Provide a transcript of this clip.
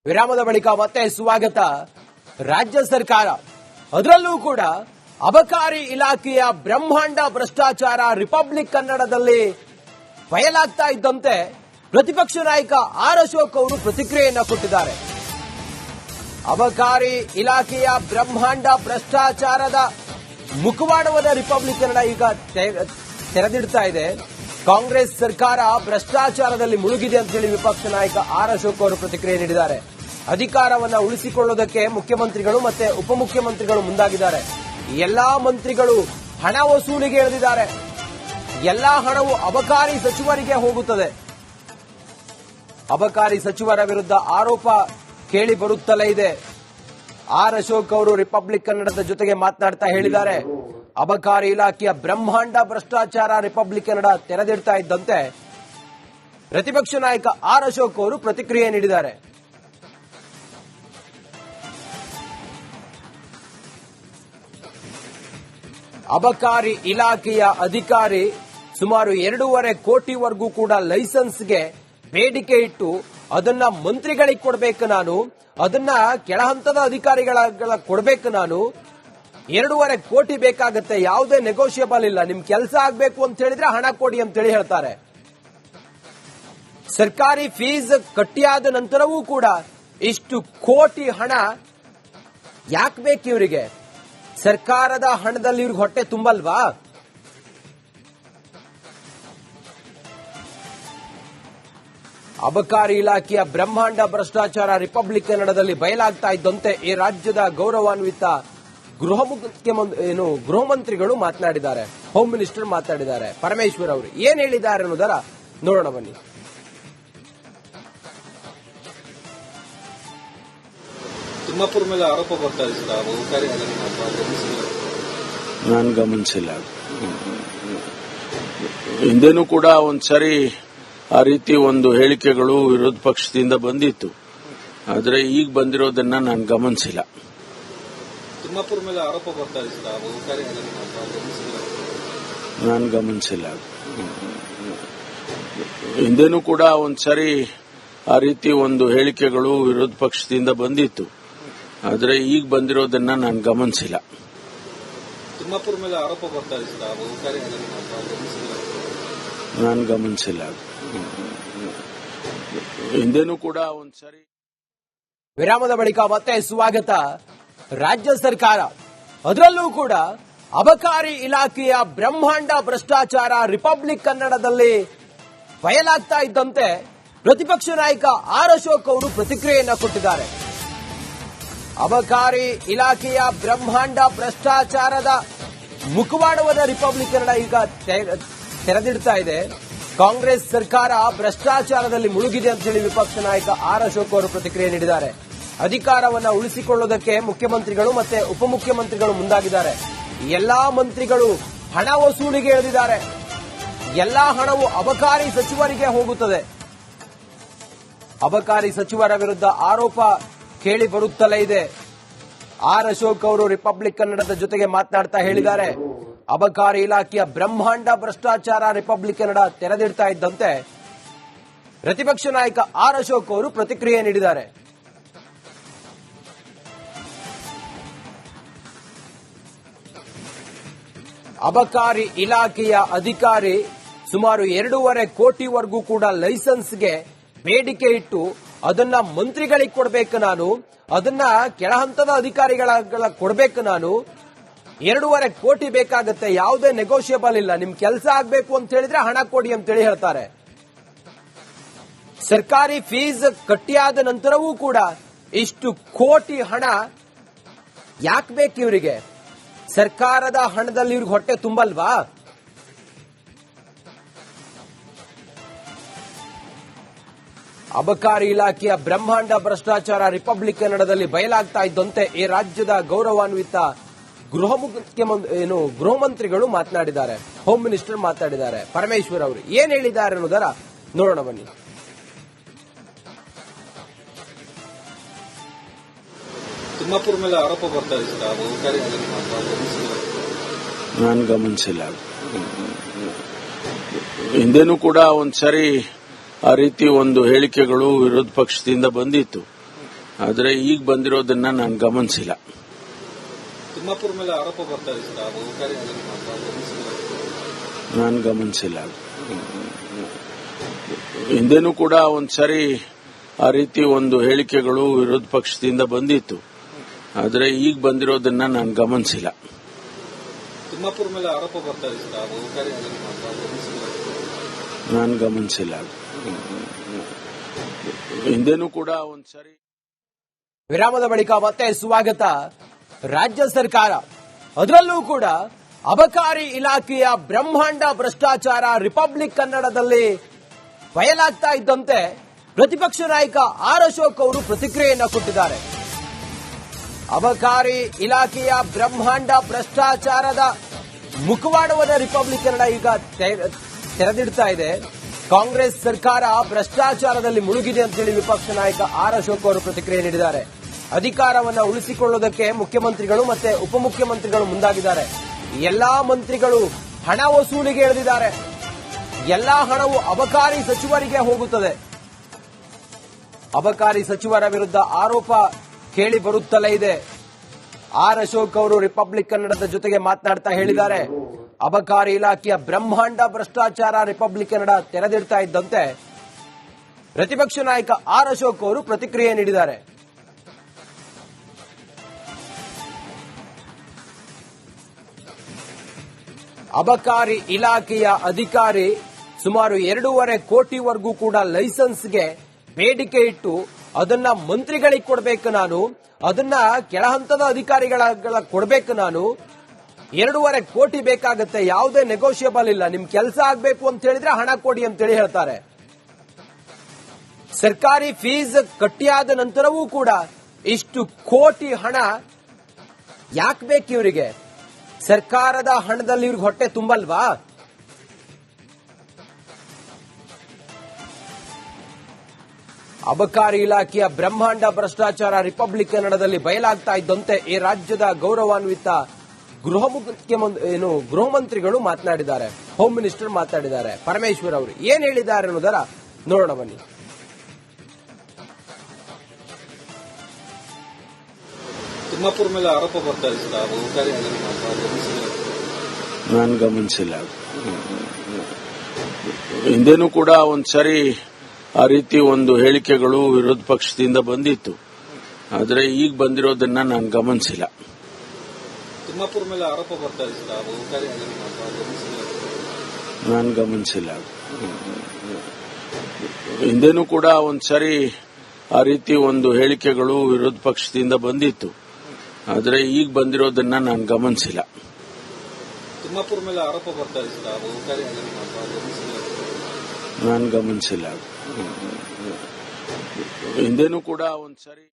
ವಿರಾಮದ ಬಳಿಕ ಮತ್ತೆ ಸ್ವಾಗತ. ರಾಜ್ಯ ಸರ್ಕಾರ ಅದರಲ್ಲೂ ಕೂಡ ಅಬಕಾರಿ ಇಲಾಖೆಯ ಬ್ರಹ್ಮಾಂಡ ಭ್ರಷ್ಟಾಚಾರ ರಿಪಬ್ಲಿಕ್ ಕನ್ನಡದಲ್ಲಿ ಬಯಲಾಗ್ತಾ ಇದ್ದಂತೆ ಪ್ರತಿಪಕ್ಷ ನಾಯಕ ಆರ್ ಅಶೋಕ್ ಅವರು ಪ್ರತಿಕ್ರಿಯೆಯನ್ನ ಕೊಟ್ಟಿದ್ದಾರೆ. ಅಬಕಾರಿ ಇಲಾಖೆಯ ಬ್ರಹ್ಮಾಂಡ ಭ್ರಷ್ಟಾಚಾರದ ಮುಖವಾಡವಾದ ರಿಪಬ್ಲಿಕ್ ಕನ್ನಡ ಈಗ ತೆರೆದಿಡ್ತಾ ಇದೆ. ಕಾಂಗ್ರೆಸ್ ಸರ್ಕಾರ ಭ್ರಷ್ಟಾಚಾರದಲ್ಲಿ ಮುಳುಗಿದೆ ಅಂತ ಹೇಳಿ ವಿಪಕ್ಷ ನಾಯಕ ಆರ್ ಅಶೋಕ್ ಅವರು ಪ್ರತಿಕ್ರಿಯೆ ನೀಡಿದ್ದಾರೆ. ಅಧಿಕಾರವನ್ನ ಉಳಿಸಿಕೊಳ್ಳುವುದಕ್ಕೆ ಮುಖ್ಯಮಂತ್ರಿಗಳು ಮತ್ತೆ ಉಪಮುಖ್ಯಮಂತ್ರಿಗಳು ಮುಂದಾಗಿದ್ದಾರೆ. ಎಲ್ಲಾ ಮಂತ್ರಿಗಳು ಹಣ ವಸೂಲಿಗೆ ಇಳಿದಿದ್ದಾರೆ. ಎಲ್ಲಾ ಹಣವು ಅಬಕಾರಿ ಸಚಿವರಿಗೆ ಹೋಗುತ್ತದೆ. ಅಬಕಾರಿ ಸಚಿವರ ವಿರುದ್ಧ ಆರೋಪ ಕೇಳಿ ಬರುತ್ತಲೇ ಇದೆ. ಆರ್ ಅಶೋಕ್ ಅವರು ರಿಪಬ್ಲಿಕ್ ಕನ್ನಡದ ಜೊತೆಗೆ ಮಾತನಾಡ್ತಾ ಹೇಳಿದ್ದಾರೆ, ಅಬಕಾರಿ ಇಲಾಖೆಯ ಬ್ರಹ್ಮಾಂಡ ಭ್ರಷ್ಟಾಚಾರ ರಿಪಬ್ಲಿಕ್ ಕನ್ನಡ ತೆರೆದಿಡ್ತಾ ಇದ್ದಂತೆ ಪ್ರತಿಪಕ್ಷ ನಾಯಕ ಆರ್ ಅಶೋಕ್ ಅವರು ಪ್ರತಿಕ್ರಿಯೆ ನೀಡಿದ್ದಾರೆ. ಅಬಕಾರಿ ಇಲಾಖೆಯ ಅಧಿಕಾರಿ ಸುಮಾರು 2.5 ಕೋಟಿವರೆಗೂ ಕೂಡ ಲೈಸೆನ್ಸ್ಗೆ ಬೇಡಿಕೆ ಇಟ್ಟು ಅದನ್ನ ಮಂತ್ರಿಗಳಿಗೆ ಕೊಡಬೇಕು, ನಾನು ಅದನ್ನ ಕೆಳ ಹಂತದ ಅಧಿಕಾರಿಗಳ ಕೊಡಬೇಕು, ನಾನು 2.5 ಕೋಟಿ ಬೇಕಾಗುತ್ತೆ, ಯಾವುದೇ ನೆಗೋಷಿಯಬಲ್ ಇಲ್ಲ, ನಿಮ್ ಕೆಲಸ ಆಗ್ಬೇಕು ಅಂತ ಹೇಳಿದ್ರೆ ಹಣ ಕೊಡಿ ಅಂತೇಳಿ ಹೇಳ್ತಾರೆ. ಸರ್ಕಾರಿ ಫೀಸ್ ಕಟ್ಟಿಯಾದ ನಂತರವೂ ಕೂಡ ಇಷ್ಟು ಕೋಟಿ ಹಣ ಯಾಕೆ ಬೇಕು ಇವರಿಗೆ? ಸರ್ಕಾರದ ಹಣದಲ್ಲಿ ಇವ್ರಿಗೆ ಹೊಟ್ಟೆ ತುಂಬಲ್ವಾ? ಅಬಕಾರಿ ಇಲಾಖೆಯ ಬ್ರಹ್ಮಾಂಡ ಭ್ರಷ್ಟಾಚಾರ ರಿಪಬ್ಲಿಕ್ ಕನ್ನಡದಲ್ಲಿ ಬಯಲಾಗ್ತಾ ಇದ್ದಂತೆ ಈ ರಾಜ್ಯದ ಗೌರವಾನ್ವಿತ ಗೃಹ ಮಂತ್ರಿಗಳು ಮಾತನಾಡಿದ್ದಾರೆ. ಹೋಮ್ ಮಿನಿಸ್ಟರ್ ಮಾತನಾಡಿದ್ದಾರೆ. ಪರಮೇಶ್ವರ್ ಅವರು ಏನ್ ಹೇಳಿದ್ದಾರೆ ಅನ್ನೋದರ ನೋಡೋಣ ಬನ್ನಿ. ತಿಮ್ಮಾಪುರ ಮೇಲೆ ಆರೋಪ ಬರ್ತಾ ಇದೆ ಸರ್, ಅಬಕಾರಿ ನಾನು ಗಮನಿಸಿಲ್ಲ. ಹಿಂದೆನೂ ಕೂಡ ಒಂದ್ಸರಿ ಆ ರೀತಿ ಒಂದು ಹೇಳಿಕೆಗಳು ವಿರೋಧ ಪಕ್ಷದಿಂದ ಬಂದಿತ್ತು, ಆದರೆ ಈಗ ಬಂದಿರೋದನ್ನ ನಾನು ಗಮನಿಸಿಲ್ಲ. ತಿಮ್ಮಾಪುರ ಮೇಲೆ ಆರೋಪ ಬರ್ತಾ ಇದೆ ಸರ್, ಅಬಕಾರಿ ನಾನು ಗಮನಿಸಿಲ್ಲ. ಹಿಂದೆನೂ ಕೂಡ ಒಂದ್ಸರಿ ಆ ರೀತಿ ಒಂದು ಹೇಳಿಕೆಗಳು ವಿರೋಧ ಪಕ್ಷದಿಂದ ಬಂದಿತ್ತು, ಆದರೆ ಈಗ ಬಂದಿರೋದನ್ನ ನಾನು ಗಮನಿಸಿಲ್ಲ. ತಿಮ್ಮಾಪುರ ಮೇಲೆ ಆರೋಪ ಬರ್ತಾ ಇದೆ ಸರ್, ಅಬಕಾರಿ ನಾನು ಗಮನಿಸಿಲ್ಲ. ಹಿಂದೆನೂ ಕೂಡ ಒಂದ್ಸರಿ. ವಿರಾಮದ ಬಳಿಕ ಮತ್ತೆ ಸ್ವಾಗತ. ರಾಜ್ಯ ಸರ್ಕಾರ ಅದರಲ್ಲೂ ಕೂಡ ಅಬಕಾರಿ ಇಲಾಖೆಯ ಬ್ರಹ್ಮಾಂಡ ಭ್ರಷ್ಟಾಚಾರ ರಿಪಬ್ಲಿಕ್ ಕನ್ನಡದಲ್ಲಿ ಬಯಲಾಗ್ತಾ ಇದ್ದಂತೆ ಪ್ರತಿಪಕ್ಷ ನಾಯಕ ಆರ್ ಅಶೋಕ್ ಅವರು ಪ್ರತಿಕ್ರಿಯೆಯನ್ನ ಕೊಟ್ಟಿದ್ದಾರೆ. ಅಬಕಾರಿ ಇಲಾಖೆಯ ಬ್ರಹ್ಮಾಂಡ ಭ್ರಷ್ಟಾಚಾರದ ಮುಖವಾಡವಾದ ರಿಪಬ್ಲಿಕ್ ಕನ್ನಡ ಈಗ ತೆರೆದಿಡ್ತಾ ಇದೆ. ಕಾಂಗ್ರೆಸ್ ಸರ್ಕಾರ ಭ್ರಷ್ಟಾಚಾರದಲ್ಲಿ ಮುಳುಗಿದೆ ಅಂತ ಹೇಳಿ ವಿಪಕ್ಷ ನಾಯಕ ಆರ್ ಅಶೋಕ್ ಅವರು ಪ್ರತಿಕ್ರಿಯೆ ನೀಡಿದ್ದಾರೆ. ಅಧಿಕಾರವನ್ನ ಉಳಿಸಿಕೊಳ್ಳುವುದಕ್ಕೆ ಮುಖ್ಯಮಂತ್ರಿಗಳು ಮತ್ತೆ ಉಪಮುಖ್ಯಮಂತ್ರಿಗಳು ಮುಂದಾಗಿದ್ದಾರೆ. ಎಲ್ಲಾ ಮಂತ್ರಿಗಳು ಹಣ ವಸೂಲಿಗೆ ಇಳಿದಿದ್ದಾರೆ. ಎಲ್ಲಾ ಹಣವು ಅಬಕಾರಿ ಸಚಿವರಿಗೆ ಹೋಗುತ್ತದೆ. ಅಬಕಾರಿ ಸಚಿವರ ವಿರುದ್ಧ ಆರೋಪ ಕೇಳಿ ಬರುತ್ತಲೇ ಇದೆ. ಆರ್ ಅಶೋಕ್ ಅವರು ರಿಪಬ್ಲಿಕ್ ಕನ್ನಡದ ಜೊತೆಗೆ ಮಾತನಾಡ್ತಾ ಹೇಳಿದ್ದಾರೆ, ಅಬಕಾರಿ ಇಲಾಖೆಯ ಬ್ರಹ್ಮಾಂಡ ಭ್ರಷ್ಟಾಚಾರ ರಿಪಬ್ಲಿಕ್ ಕನ್ನಡ ತೆರೆದಿಡ್ತಾ ಇದ್ದಂತೆ ಪ್ರತಿಪಕ್ಷ ನಾಯಕ ಆರ್ ಅಶೋಕ್ ಅವರು ಪ್ರತಿಕ್ರಿಯೆ ನೀಡಿದ್ದಾರೆ. ಅಬಕಾರಿ ಇಲಾಖೆಯ ಅಧಿಕಾರಿ ಸುಮಾರು 2.5 ಕೋಟಿವರೆಗೂ ಕೂಡ ಲೈಸೆನ್ಸ್ಗೆ ಬೇಡಿಕೆ ಇಟ್ಟು ಅದನ್ನ ಮಂತ್ರಿಗಳಿಗೆ ಕೊಡಬೇಕು, ನಾನು ಅದನ್ನ ಕೆಳ ಹಂತದ ಅಧಿಕಾರಿಗಳ ಕೊಡಬೇಕು, ನಾನು 2.5 ಕೋಟಿ ಬೇಕಾಗುತ್ತೆ, ಯಾವುದೇ ನೆಗೋಷಿಯಬಲ್ ಇಲ್ಲ, ನಿಮ್ ಕೆಲಸ ಆಗ್ಬೇಕು ಅಂತ ಹೇಳಿದ್ರೆ ಹಣ ಕೊಡಿ ಅಂತೇಳಿ ಹೇಳ್ತಾರೆ. ಸರ್ಕಾರಿ ಫೀಸ್ ಕಟ್ಟಿಯಾದ ನಂತರವೂ ಕೂಡ ಇಷ್ಟು ಕೋಟಿ ಹಣ ಯಾಕೆ ಬೇಕು ಇವರಿಗೆ? ಸರ್ಕಾರದ ಹಣದಲ್ಲಿ ಇವ್ರಿಗೆ ಹೊಟ್ಟೆ ತುಂಬಲ್ವಾ? ಅಬಕಾರಿ ಇಲಾಖೆಯ ಬ್ರಹ್ಮಾಂಡ ಭ್ರಷ್ಟಾಚಾರ ರಿಪಬ್ಲಿಕ್ ಕನ್ನಡದಲ್ಲಿ ಬಯಲಾಗ್ತಾ ಇದ್ದಂತೆ ಈ ರಾಜ್ಯದ ಗೌರವಾನ್ವಿತ ಗೃಹ ಮಂತ್ರಿಗಳು ಮಾತನಾಡಿದ್ದಾರೆ. ಹೋಮ್ ಮಿನಿಸ್ಟರ್ ಮಾತನಾಡಿದ್ದಾರೆ. ಪರಮೇಶ್ವರ್ ಅವರು ಏನ್ ಹೇಳಿದ್ದಾರೆ ಅನ್ನೋದರ ನೋಡೋಣ ಬನ್ನಿ. ತಿಮ್ಮಾಪುರ ಮೇಲೆ ಆರೋಪ ಬರ್ತಾ ಇದೆ ಸರ್, ಅಬಕಾರಿ ನಾನು ಗಮನಿಸಿಲ್ಲ. ಹಿಂದೆನೂ ಕೂಡ ಒಂದ್ಸರಿ ಆ ರೀತಿ ಒಂದು ಹೇಳಿಕೆಗಳು ವಿರೋಧ ಪಕ್ಷದಿಂದ ಬಂದಿತ್ತು, ಆದರೆ ಈಗ ಬಂದಿರೋದನ್ನ ನಾನು ಗಮನಿಸಿಲ್ಲ. ತಿಮ್ಮಾಪುರ ಮೇಲೆ ಆರೋಪ ಬರ್ತಾ ಇದೆ ಸರ್, ಅದು ಕಾರ್ಯದಲ್ಲಿ ನಾನು ಗಮನಿಸಿಲ್ಲ. ಹಿಂದೆನೂ ಕೂಡ ಒಂದ್ಸರಿ ಆ ರೀತಿ ಒಂದು ಹೇಳಿಕೆಗಳು ವಿರೋಧ ಪಕ್ಷದಿಂದ ಬಂದಿತ್ತು, ಆದರೆ ಈಗ ಬಂದಿರೋದನ್ನ ನಾನು ಗಮನಿಸಿಲ್ಲ. ತಿಮ್ಮಾಪುರ ಮೇಲೆ ಆರೋಪ ಬರ್ತಾ ಇದೆ ಸರ್, ಅದು ಕಾರ್ಯದಲ್ಲಿ ನಾನು ಗಮನಿಸಿಲ್ಲ. ಹಿಂದೆನೂ ಕೂಡ ಒಂದ್ಸರಿ. ವಿರಾಮದ ಬಳಿಕ ಮತ್ತೆ ಸ್ವಾಗತ. ರಾಜ್ಯ ಸರ್ಕಾರ ಅದರಲ್ಲೂ ಕೂಡ ಅಬಕಾರಿ ಇಲಾಖೆಯ ಬ್ರಹ್ಮಾಂಡ ಭ್ರಷ್ಟಾಚಾರ ರಿಪಬ್ಲಿಕ್ ಕನ್ನಡದಲ್ಲಿ ಬಯಲಾಗ್ತಾ ಇದ್ದಂತೆ ಪ್ರತಿಪಕ್ಷ ನಾಯಕ ಆರ್ ಅಶೋಕ್ ಅವರು ಪ್ರತಿಕ್ರಿಯೆಯನ್ನ ಕೊಟ್ಟಿದ್ದಾರೆ. ಅಬಕಾರಿ ಇಲಾಖೆಯ ಬ್ರಹ್ಮಾಂಡ ಭ್ರಷ್ಟಾಚಾರದ ಮುಖವಾಡವನ್ನ ರಿಪಬ್ಲಿಕ್ ಕನ್ನಡ ಈಗ ತೆರೆದಿಡ್ತಾ ಇದೆ. ಕಾಂಗ್ರೆಸ್ ಸರ್ಕಾರ ಭ್ರಷ್ಟಾಚಾರದಲ್ಲಿ ಮುಳುಗಿದೆ ಅಂತೇಳಿ ವಿಪಕ್ಷ ನಾಯಕ ಆರ್ ಅಶೋಕ್ ಅವರು ಪ್ರತಿಕ್ರಿಯೆ ನೀಡಿದ್ದಾರೆ. ಅಧಿಕಾರವನ್ನು ಉಳಿಸಿಕೊಳ್ಳುವುದಕ್ಕೆ ಮುಖ್ಯಮಂತ್ರಿಗಳು ಮತ್ತೆ ಉಪಮುಖ್ಯಮಂತ್ರಿಗಳು ಮುಂದಾಗಿದ್ದಾರೆ. ಎಲ್ಲಾ ಮಂತ್ರಿಗಳು ಹಣ ವಸೂಲಿಗೆ ಇಳಿದಿದ್ದಾರೆ. ಎಲ್ಲಾ ಹಣವು ಅಬಕಾರಿ ಸಚಿವರಿಗೆ ಹೋಗುತ್ತದೆ. ಅಬಕಾರಿ ಸಚಿವರ ವಿರುದ್ಧ ಆರೋಪ ಕೇಳಿ ಬರುತ್ತಲೇ ಇದೆ. ಆರ್ ಅಶೋಕ್ ಅವರು ರಿಪಬ್ಲಿಕ್ ಕನ್ನಡದ ಜೊತೆಗೆ ಮಾತನಾಡ್ತಾ ಹೇಳಿದ್ದಾರೆ, ಅಬಕಾರಿ ಇಲಾಖೆಯ ಬ್ರಹ್ಮಾಂಡ ಭ್ರಷ್ಟಾಚಾರ ರಿಪಬ್ಲಿಕ್ ಕನ್ನಡ ತೆರೆದಿಡ್ತಾ ಇದ್ದಂತೆ ಪ್ರತಿಪಕ್ಷ ನಾಯಕ ಆರ್ ಅಶೋಕ್ ಅವರು ಪ್ರತಿಕ್ರಿಯೆ ನೀಡಿದ್ದಾರೆ. ಅಬಕಾರಿ ಇಲಾಖೆಯ ಅಧಿಕಾರಿ ಸುಮಾರು 2.5 ಕೋಟಿವರೆಗೂ ಕೂಡ ಲೈಸೆನ್ಸ್ಗೆ ಬೇಡಿಕೆ ಇಟ್ಟು ಅದನ್ನ ಮಂತ್ರಿಗಳಿಗೆ ಕೊಡಬೇಕು, ನಾನು ಅದನ್ನ ಕೆಳಹಂತದ ಅಧಿಕಾರಿಗಳ ಕೊಡಬೇಕು, ನಾನು 2.5 ಕೋಟಿ ಬೇಕಾಗುತ್ತೆ, ಯಾವುದೇ ನೆಗೋಷಿಯಬಲ್ ಇಲ್ಲ, ನಿಮ್ ಕೆಲಸ ಆಗ್ಬೇಕು ಅಂತ ಹೇಳಿದ್ರೆ ಹಣ ಕೊಡಿ ಅಂತೇಳಿ ಹೇಳ್ತಾರೆ. ಸರ್ಕಾರಿ ಫೀಸ್ ಕಟ್ಟಿಯಾದ ನಂತರವೂ ಕೂಡ ಇಷ್ಟು ಕೋಟಿ ಹಣ ಯಾಕೆ ಬೇಕು ಇವರಿಗೆ? ಸರ್ಕಾರದ ಹಣದಲ್ಲಿ ಇವ್ರಿಗೆ ಹೊಟ್ಟೆ ತುಂಬಲ್ವಾ? ಅಬಕಾರಿ ಇಲಾಖೆಯ ಬ್ರಹ್ಮಾಂಡ ಭ್ರಷ್ಟಾಚಾರ ರಿಪಬ್ಲಿಕ್ ಕನ್ನಡದಲ್ಲಿ ಬಯಲಾಗ್ತಾ ಇದ್ದಂತೆ ಈ ರಾಜ್ಯದ ಗೌರವಾನ್ವಿತ ಗೃಹ ಮಂತ್ರಿಗಳು ಮಾತನಾಡಿದ್ದಾರೆ. ಹೋಮ್ ಮಿನಿಸ್ಟರ್ ಮಾತನಾಡಿದ್ದಾರೆ. ಪರಮೇಶ್ವರ್ ಅವರು ಏನ್ ಹೇಳಿದ್ದಾರೆ ಅನ್ನೋದರ ನೋಡೋಣ ಬನ್ನಿ. ತಿಮ್ಮಾಪುರ ಮೇಲೆ ಆರೋಪ ಬರ್ತಾ ಇದೆ ಸರ್, ಅದು ಕಾರ್ಯದಲ್ಲಿ ನಾನು ಗಮನಿಸಿಲ್ಲ. ಹಿಂದೆನೂ ಕೂಡ ಒಂದ್ಸರಿ ಆ ರೀತಿ ಒಂದು ಹೇಳಿಕೆಗಳು ವಿರೋಧ ಪಕ್ಷದಿಂದ ಬಂದಿತ್ತು, ಆದರೆ ಈಗ ಬಂದಿರೋದನ್ನ ನಾನು ಗಮನಿಸಿಲ್ಲ. ತಿಮ್ಮಾಪುರ ಮೇಲೆ ಆರೋಪ ಬರ್ತಾ ಇದೆ ಸರ್, ಅದು ಕಾರ್ಯದಲ್ಲಿ ನಾನು ಗಮನಿಸಿಲ್ಲ. ಹಿಂದೆನೂ ಕೂಡ ಒಂದ್ಸರಿ ಆ ರೀತಿ ಒಂದು ಹೇಳಿಕೆಗಳು ವಿರೋಧ ಪಕ್ಷದಿಂದ ಬಂದಿತ್ತು, ಆದರೆ ಈಗ ಬಂದಿರೋದನ್ನ ನಾನು ಗಮನಿಸಿಲ್ಲ. ತಿಮ್ಮಾಪುರ ಮೇಲೆ ಆರೋಪ ಬರ್ತಾ ಇದೆ ಸರ್, ಅದು ಕಾರ್ಯದಲ್ಲಿ ನಾನು ಗಮನಿಸಿಲ್ಲ. ಹಿಂದೆನೂ ಕೂಡ ಒಂದ್ಸರಿ